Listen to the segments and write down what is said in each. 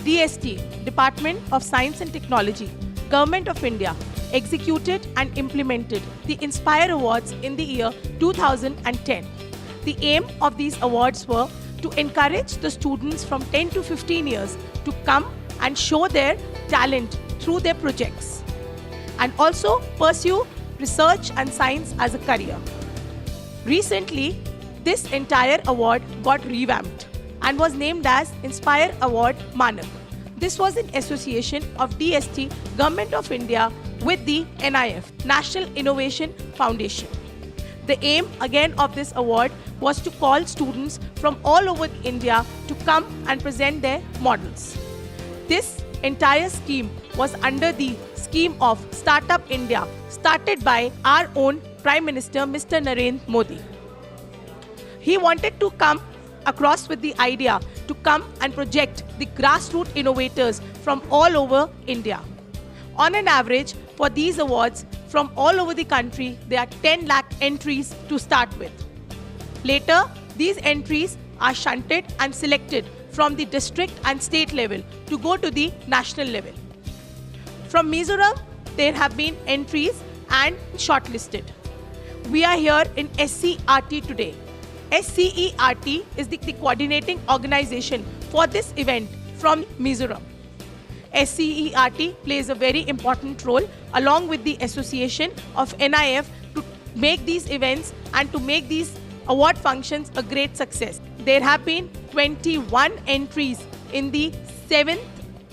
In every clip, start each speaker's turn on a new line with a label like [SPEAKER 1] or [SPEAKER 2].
[SPEAKER 1] DST, Department of Science and Technology, Government of India, executed and implemented the Inspire Awards in the year 2010. The aim of these awards were to encourage the students from 10 to 15 years to come and show their talent through their projects and also pursue research and science as a career. Recently, this entire award got revamped and was named as Inspire Award MAANAK. This was in association of DST, Government of India with the NIF, National Innovation Foundation. The aim again of this award was to call students from all over India to come and present their models. This entire scheme was under the scheme of Startup India, started by our own Prime Minister, Mr. Narendra Modi. He wanted to come across with the idea to come and project the grassroots innovators from all over India. On an average, for these awards from all over the country, there are 10 lakh entries to start with. Later, these entries are shunted and selected from the district and state level to go to the national level. From Mizoram, there have been entries and shortlisted. We are here in SCERT today. SCERT is the coordinating organization for this event from Mizoram. SCERT plays a very important role along with the association of NIF to make these events and to make these award functions a great success. There have been 21 entries in the 7th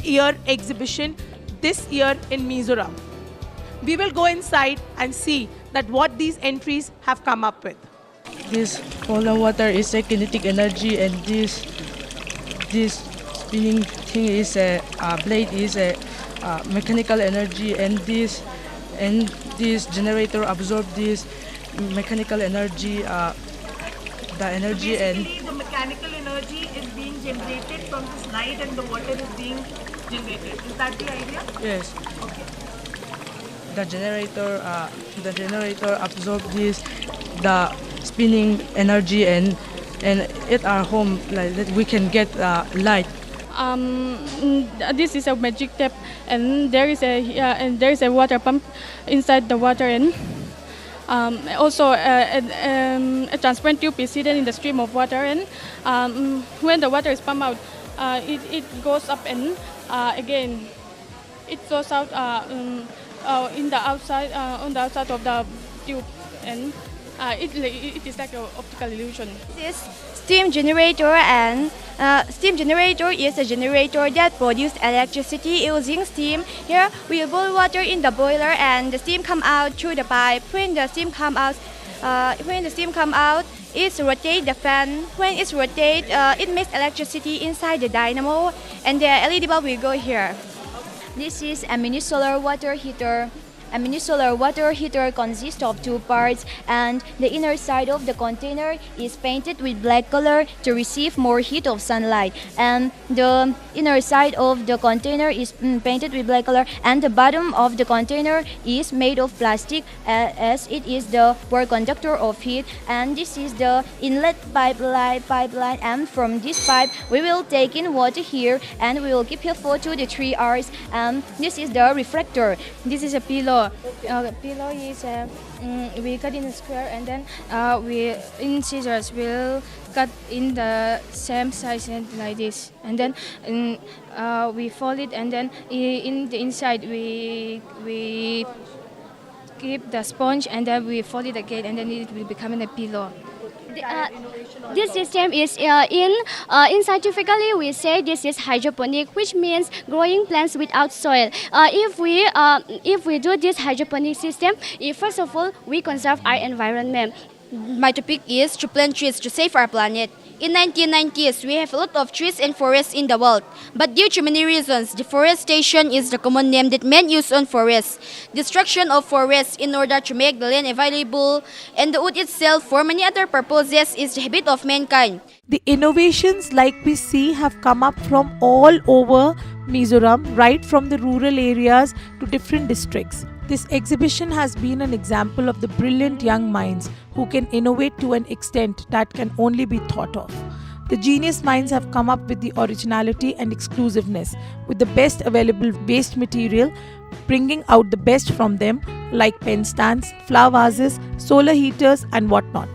[SPEAKER 1] year exhibition this year in Mizoram. We will go inside and see that what these entries have come up with.
[SPEAKER 2] This fallen water is a kinetic energy, and this spinning thing is a blade is a mechanical energy, and this generator absorb this mechanical energy, the energy.
[SPEAKER 1] Basically, and the mechanical energy is being generated from this light and the water is being generated. Is that the idea?
[SPEAKER 2] Yes.
[SPEAKER 1] Okay.
[SPEAKER 2] The generator absorb this the spinning energy, and at our home like that we can get light.
[SPEAKER 3] This is a magic tap, and there is a water pump inside the water, and also a transparent tube is hidden in the stream of water, and when the water is pumped out, it goes up, and again it goes out in the outside on the outside of the tube, and it is like an optical illusion.
[SPEAKER 4] This steam generator, and steam generator is a generator that produces electricity using steam. Here we boil water in the boiler, and the steam come out through the pipe. When the steam come out, it rotates the fan. When it rotates, it makes electricity inside the dynamo, and the LED bulb will go here. This is a mini solar water heater. A mini solar water heater consists of two parts, and the inner side of the container is painted with black color to receive more heat of sunlight, and the inner side of the container is painted with black color, and the bottom of the container is made of plastic as it is the poor conductor of heat. And this is the inlet pipeline, and from this pipe we will take in water here, and we will keep here for 2 to 3 hours. And this is the refractor. This is a pillow. Pillow is we cut in a square, and then we in scissors will cut in the same size like this, and then we fold it, and then in the inside we keep the sponge, and then we fold it again, and then it will become a pillow.
[SPEAKER 5] This system is in scientifically we say this is hydroponic, which means growing plants without soil. If we do this hydroponic system, first of all we conserve our environment.
[SPEAKER 4] My topic is to plant trees to save our planet. In 1990s, we have a lot of trees and forests in the world. But due to many reasons, deforestation is the common name that men use on forests. Destruction of forests in order to make the land available and the wood itself for many other purposes is the habit of mankind.
[SPEAKER 1] The innovations like we see have come up from all over Mizoram, right from the rural areas to different districts. This exhibition has been an example of the brilliant young minds who can innovate to an extent that can only be thought of. The genius minds have come up with the originality and exclusiveness, with the best available waste material, bringing out the best from them, like pen stands, flower vases, solar heaters, and whatnot.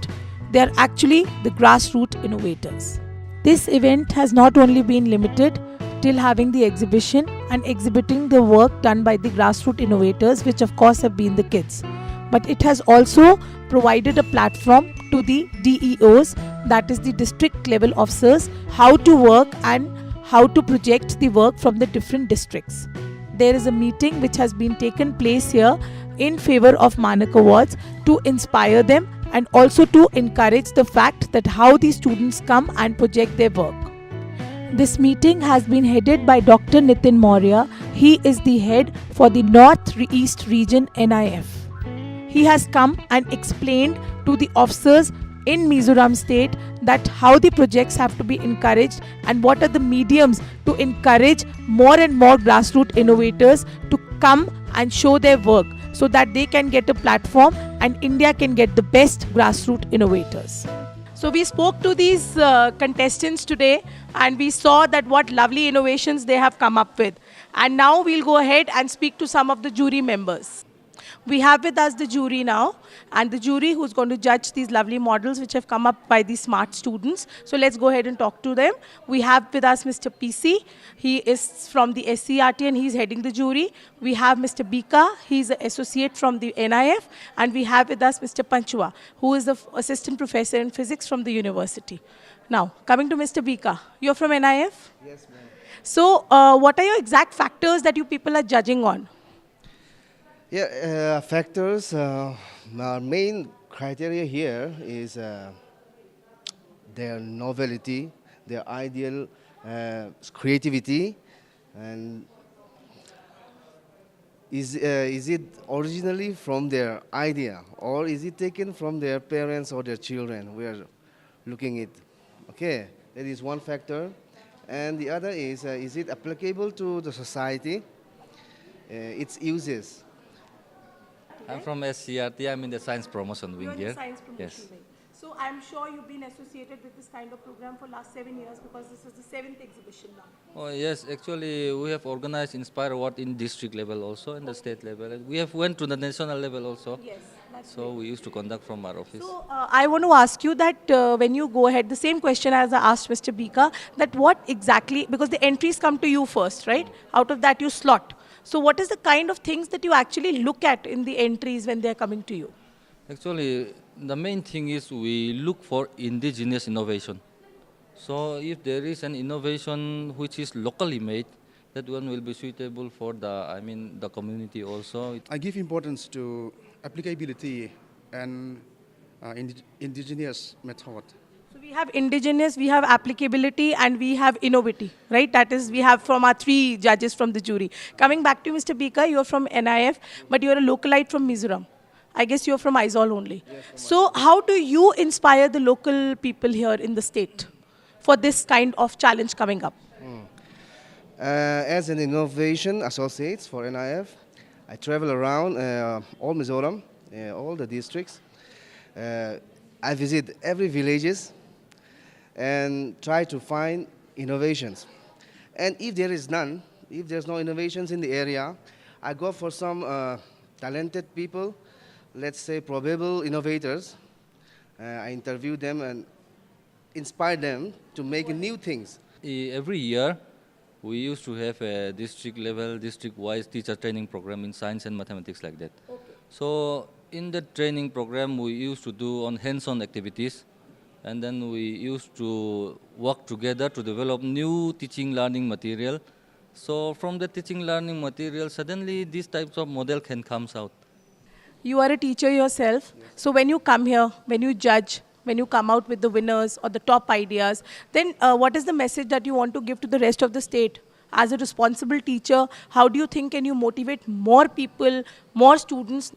[SPEAKER 1] They are actually the grassroots innovators. This event has not only been limited till having the exhibition and exhibiting the work done by the grassroots innovators, which of course have been the kids, but it has also provided a platform to the DEOs, that is the district level officers, how to work and how to project the work from the different districts. There is a meeting which has been taken place here in favor of MAANAK Awards to inspire them and also to encourage the fact that how the students come and project their work. This meeting has been headed by Dr. NITIN MAURYA. He is the head for the North-East Region NIF. He has come and explained to the officers in Mizoram state that how the projects have to be encouraged and what are the mediums to encourage more and more grassroots innovators to come and show their work so that they can get a platform and India can get the best grassroots innovators. So we spoke to these contestants today and we saw that what lovely innovations they have come up with. And now we'll go ahead and speak to some of the jury members. We have with us the jury now, and the jury who's going to judge these lovely models which have come up by these smart students. So let's go ahead and talk to them. We have with us Mr. PC. He is from the SCERT and he's heading the jury. We have Mr. Bika. He's an associate from the NIF. And we have with us Mr. Panchua, who is the assistant professor in physics from the university. Now, coming to Mr. Bika, you're from NIF?
[SPEAKER 6] Yes, ma'am.
[SPEAKER 1] So what are your exact factors that you people are judging on?
[SPEAKER 6] Yeah, factors, our main criteria here is their novelty, their ideal creativity, and is it originally from their idea or is it taken from their parents or their children? We are looking at, okay, that is one factor. And the other is it applicable to the society, its uses?
[SPEAKER 7] I'm from SCERT. I'm in the science promotion wing
[SPEAKER 1] You're in
[SPEAKER 7] here.
[SPEAKER 1] the science promotion
[SPEAKER 7] Yes.
[SPEAKER 1] wing. So I'm sure you've been associated with this kind of program for last 7 years because this is the 7th exhibition now.
[SPEAKER 7] Oh yes, actually we have organized Inspire Award in district level also and the state level. And we have went to the national level also.
[SPEAKER 1] Yes, that's
[SPEAKER 7] So we used to conduct from our office.
[SPEAKER 1] So I want to ask you that when you go ahead, the same question as I asked Mr. Bika, that what exactly, because the entries come to you first, right? Out of that you slot. So what is the kind of things that you actually look at in the entries when they are coming to you?
[SPEAKER 7] Actually, the main thing is we look for indigenous innovation. So if there is an innovation which is locally made, that one will be suitable for the community also.
[SPEAKER 8] I give importance to applicability and indigenous method.
[SPEAKER 1] So we have indigenous, we have applicability, and we have innovative, right? That is, we have from our 3 judges from the jury. Coming back to Mr. Bika, you're from NIF, but you're a localite from Mizoram. I guess you're from AIZAWLON only. Yes, so how do you inspire the local people here in the state for this kind of challenge coming up?
[SPEAKER 6] As an innovation associate for NIF, I travel around all Mizoram, all the districts. I visit every villages and try to find innovations. And if there is none, if there's no innovations in the area, I go for some talented people, let's say probable innovators. I interview them and inspire them to make new things.
[SPEAKER 7] Every year, we used to have a district level, district-wise teacher training program in science and mathematics like that. Okay. So in the training program, we used to do on hands-on activities, and then we used to work together to develop new teaching learning material. So from the teaching learning material, suddenly these types of model can come out.
[SPEAKER 1] You are a teacher yourself. Yes. So when you come here, when you judge, when you come out with the winners or the top ideas, then what is the message that you want to give to the rest of the state? As a responsible teacher, how do you think can you motivate more people, more students?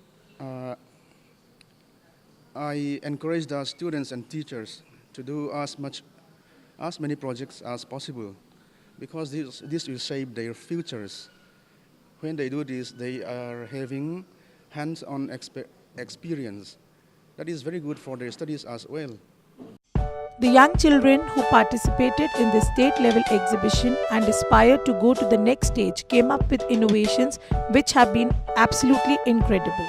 [SPEAKER 8] I encourage the students and teachers to do as many projects as possible, because this will shape their futures. When they do this, they are having hands-on experience. That is very good for their studies as well.
[SPEAKER 1] The young children who participated in the state level exhibition and aspired to go to the next stage came up with innovations which have been absolutely incredible.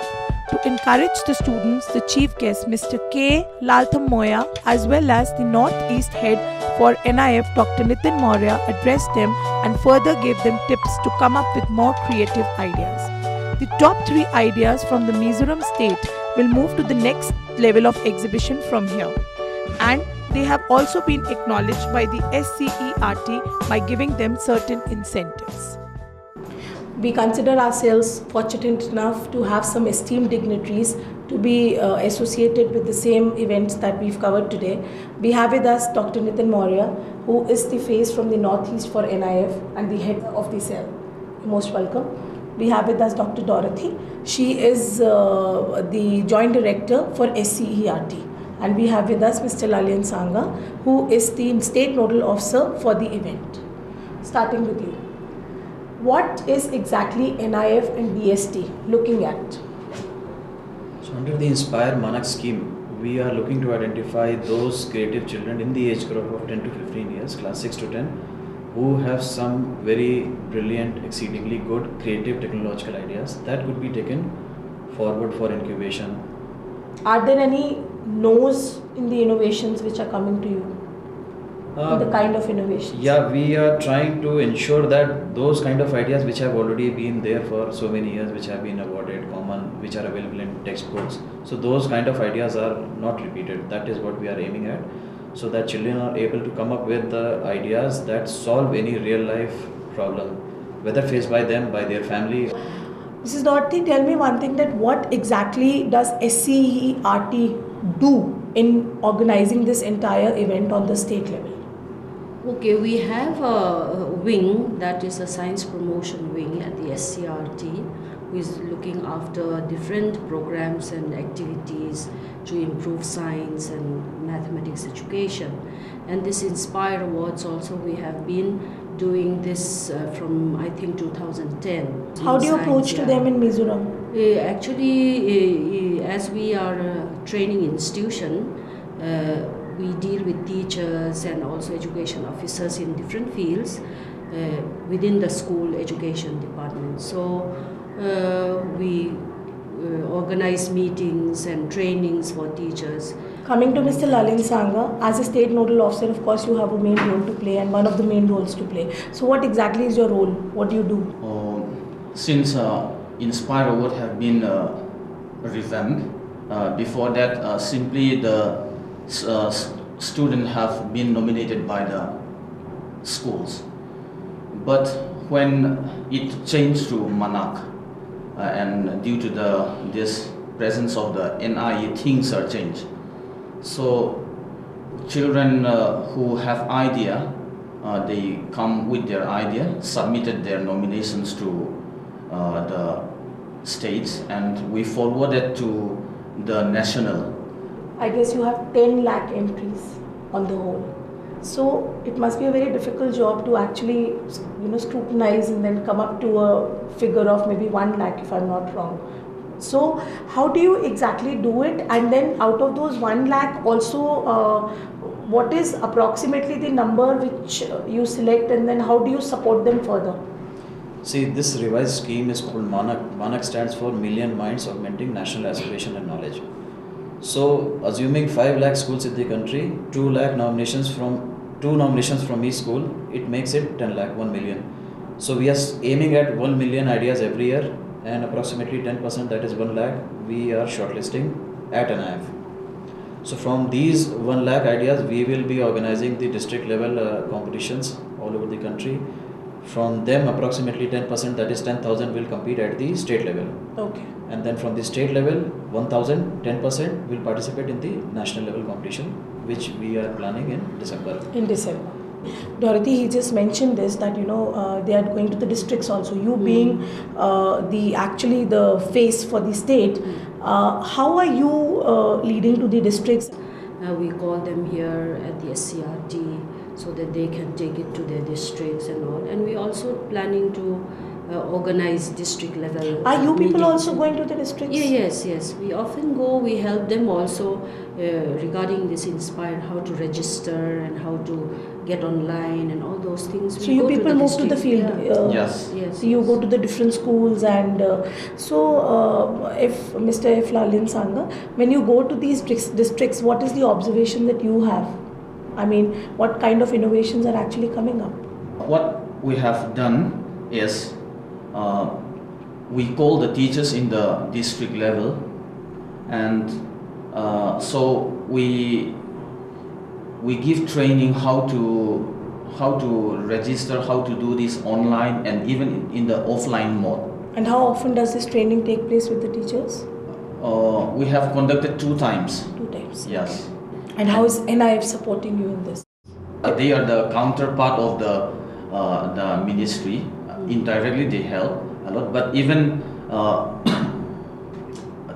[SPEAKER 1] To encourage the students, the chief guest Mr. K. Lalthamoya as well as the Northeast head for NIF Dr. Nitin Maurya addressed them and further gave them tips to come up with more creative ideas. The top 3 ideas from the Mizoram state will move to the next level of exhibition from here. And they have also been acknowledged by the SCERT by giving them certain incentives. We consider ourselves fortunate enough to have some esteemed dignitaries to be associated with the same events that we've covered today. We have with us Dr. Nitin Maurya, who is the face from the Northeast for NIF and the head of the cell. You're most welcome. We have with us Dr. Dorothy. She is the Joint Director for SCERT. And we have with us Mr. Lalian Sanga, who is the State Nodal Officer for the event. Starting with you. What is exactly NIF and DST looking at?
[SPEAKER 9] So under the Inspire MAANAK scheme, we are looking to identify those creative children in the age group of 10 to 15 years, class 6 to 10, who have some very brilliant, exceedingly good creative technological ideas that could be taken forward for incubation.
[SPEAKER 1] Are there any no's in the innovations which are coming to you? The kind of innovations?
[SPEAKER 9] Yeah, we are trying to ensure that those kind of ideas which have already been there for so many years, which have been awarded, common, which are available in textbooks. So those kind of ideas are not repeated. That is what we are aiming at. So that children are able to come up with the ideas that solve any real life problem, whether faced by them, by their family.
[SPEAKER 1] Mrs. Dorothy, tell me one thing, that what exactly does SCERT do in organizing this entire event on the state level?
[SPEAKER 10] Okay, we have a wing that is a science promotion wing at the SCERT, who is looking after different programs and activities to improve science and mathematics education. And this Inspire Awards also, we have been doing this from I think 2010.
[SPEAKER 1] How do you approach to them in Mizoram?
[SPEAKER 10] Actually, as we are a training institution, we deal with teachers and also education officers in different fields within the school education department. So we organize meetings and trainings for teachers.
[SPEAKER 1] Coming to Mr. Lalin Sanga, as a state nodal officer, of course you have a main role to play and one of the main roles to play. So what exactly is your role? What do you do?
[SPEAKER 11] Since Inspire Award have been revamped, before that simply the students have been nominated by the schools. But when it changed to MAANAK, and due to this presence of the NIE, things are changed. So children who have idea, they come with their idea, submitted their nominations to the states, and we forwarded to the national.
[SPEAKER 1] I guess you have 10 lakh entries on the whole. So it must be a very difficult job to actually, scrutinize and then come up to a figure of maybe 1 lakh if I'm not wrong. So how do you exactly do it? And then out of those 1 lakh also, what is approximately the number which you select, and then how do you support them further?
[SPEAKER 9] See, this revised scheme is called MAANAK. MAANAK stands for Million Minds Augmenting National Aspiration and Knowledge. So, assuming 5 lakh schools in the country, 2 nominations from each school, it makes it 10 lakh, 1 million. So, we are aiming at 1 million ideas every year, and approximately 10%, that is 1 lakh, we are shortlisting at NIF. So, from these 1 lakh ideas, we will be organizing the district level competitions all over the country. From them, approximately 10%, that is 10,000, will compete at the state level.
[SPEAKER 1] Okay.
[SPEAKER 9] And then from the state level, 1,000, 10% will participate in the national level competition, which we are planning in December.
[SPEAKER 1] In December. Dorothy, he just mentioned this, that they are going to the districts also. You being the face for the state, how are you leading to the districts?
[SPEAKER 10] We call them here at the SCERT so that they can take it to their districts and all. And we also planning to organize district level.
[SPEAKER 1] Are you people
[SPEAKER 10] meetings.
[SPEAKER 1] also going to the districts?
[SPEAKER 10] Yeah, yes. We often go. We help them also regarding this Inspire, how to register and how to get online and all those things.
[SPEAKER 1] So you people move to the field.
[SPEAKER 11] Yes.
[SPEAKER 10] Yes.
[SPEAKER 1] So you go to the different schools and if Mr. F. Lalin Sanga, when you go to these districts, what is the observation that you have? I mean, what kind of innovations are actually coming up?
[SPEAKER 11] What we have done is we call the teachers in the district level, and so we give training how to register, how to do this online and even in the offline mode.
[SPEAKER 1] And how often does this training take place with the teachers?
[SPEAKER 11] We have conducted 2 times.
[SPEAKER 1] 2 times.
[SPEAKER 11] Yes.
[SPEAKER 1] And how is NIF supporting you in this?
[SPEAKER 11] They are the counterpart of the ministry. Indirectly they help a lot, but even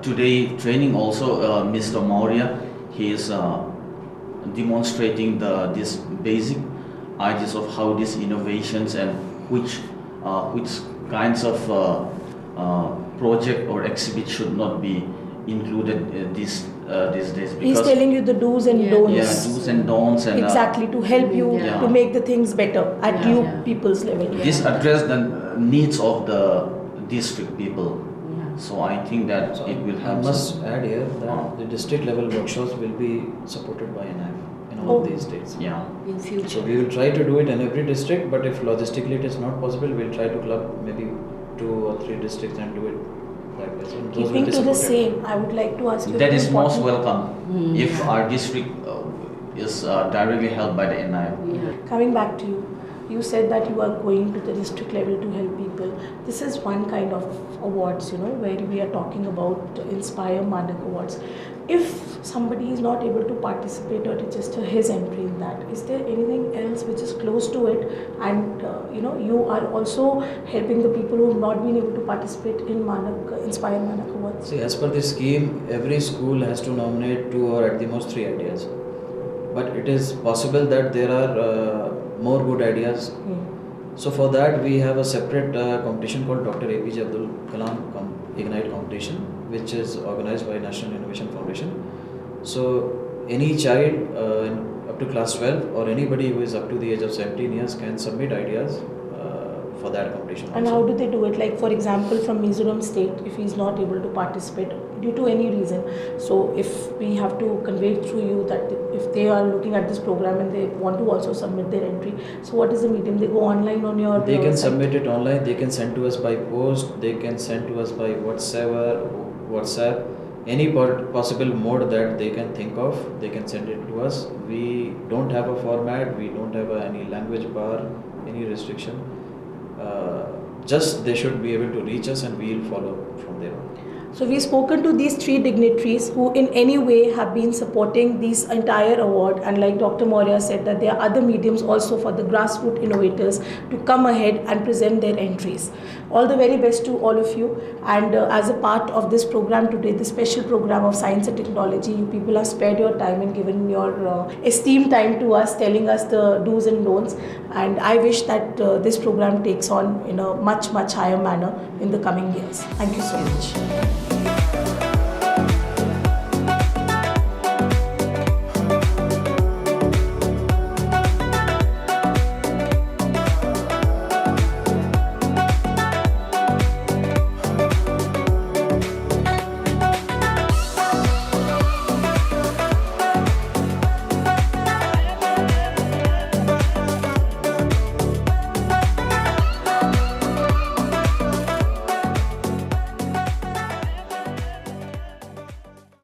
[SPEAKER 11] today training also Mr. MAURYA, he is demonstrating this basic ideas of how these innovations and which kinds of project or exhibit should not be included these days.
[SPEAKER 1] He's telling you the do's and don'ts.
[SPEAKER 11] Yeah, do's and don'ts. And,
[SPEAKER 1] exactly, to help you to make the things better at you people's level.
[SPEAKER 11] This address the needs of the district people. So I think that it will help.
[SPEAKER 9] I must add here that the district level workshops will be supported by NIF in all these days.
[SPEAKER 11] Yeah.
[SPEAKER 10] In future.
[SPEAKER 9] So we will try to do it in every district, but if logistically it is not possible, we'll try to club maybe 2 or 3 districts and do it like this. And those will
[SPEAKER 1] Keeping
[SPEAKER 9] be
[SPEAKER 1] to the
[SPEAKER 9] supported.
[SPEAKER 1] same, I would like to ask you.
[SPEAKER 11] That is most welcome if
[SPEAKER 10] Yeah.
[SPEAKER 11] our district is directly helped by the NIF.
[SPEAKER 1] Coming back to you, you said that you are going to the district level to help people. This is one kind of awards, where we are talking about Inspire MAANAK awards. If somebody is not able to participate or register his entry in that, is there anything else which is close to it? And you are also helping the people who have not been able to participate in MAANAK, Inspire MAANAK awards.
[SPEAKER 9] See, as per the scheme, every school has to nominate 2 or at the most 3 ideas. But it is possible that there are more good ideas. So for that we have a separate competition called Dr. APJ Abdul Kalam Ignite competition, which is organized by National Innovation Foundation. So any child up to class 12 or anybody who is up to the age of 17 years can submit ideas for that competition.
[SPEAKER 1] And
[SPEAKER 9] also.
[SPEAKER 1] how do they do it? Like for example, from Mizoram state, if he is not able to participate due to any reason, so if we have to convey through you that if they are looking at this program and they want to also submit their entry, so what is the medium? They go online on your
[SPEAKER 9] They can
[SPEAKER 1] site?
[SPEAKER 9] submit it online, they can send to us by post, they can send to us by WhatsApp, any possible mode that they can think of, they can send it to us. We don't have a format, we don't have any language bar, any restriction. Just they should be able to reach us and we will follow from there on.
[SPEAKER 1] So we've spoken to these 3 dignitaries who in any way have been supporting this entire award, and like Dr. MAURYA said that there are other mediums also for the grassroots innovators to come ahead and present their entries. All the very best to all of you, and as a part of this program today, the special program of science and technology, you people have spared your time and given your esteemed time to us, telling us the do's and don'ts, and I wish that this program takes on in a much higher manner in the coming years. Thank you so much.